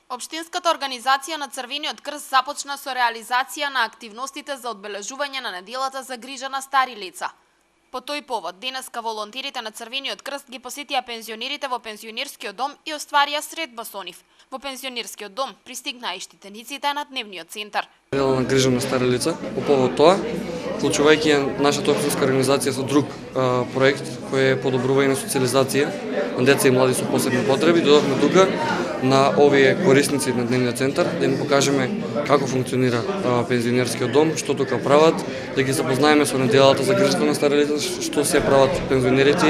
Општинската организација на Црвениот крст започна со реализација на активностите за одбележување на неделата за грижа на стари лица. По тој повод, денеска волонтерите на Црвениот крст ги посетија пензионерите во пензионерскиот дом и остварија средба со нив. Во пензионерскиот дом пристигнаа и штитениците на дневниот центар. На грижа на стари лица, по повод тоа, вклучувајќи нашата општинска организација со друг проект кој е подобрување на социализација на деца и млади со посебни потреби, додавме тука на овие корисници на дневниот центар да им покажеме како функционира пензионерскиот дом, што тука прават, да ги запознаеме со неделата за грижата на стари лица, што се прават пензионерите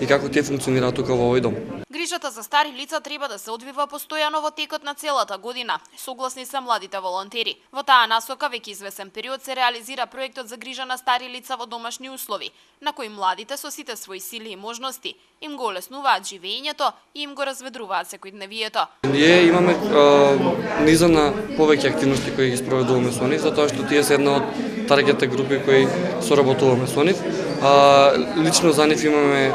и како тие функционираат тука во овој дом. Грижата за стари лица треба да се одвива постојано во текот на целата година, согласни се младите волонтери. Во таа насока веќе извесен период се реализира проектот за грижа на стари лица во домашни услови, на кој младите со сите свои сили и можности им го олеснуваат живеењето и им го разведруваат секојдневието. Ние имаме низа на повеќе активности кои ги спроведуваме со нив, затоа што тие се една од таргетните групи кои соработуваме со нив. Лично за нив имаме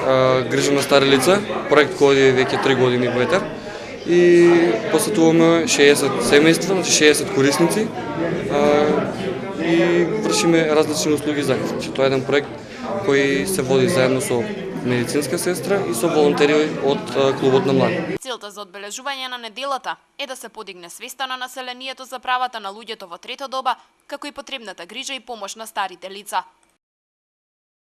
грижа на стари лица, проект кој веќе 3 години во етер и посетуваме 60 семејства, значи 60 корисници и вршиме различни услуги за нив. Значи, тоа е еден проект кој се води заедно со медицинска сестра и со волонтери од клубот на млади. Целта за одбележување на неделата е да се подигне свеста на населението за правата на луѓето во трета доба, како и потребната грижа и помош на старите лица.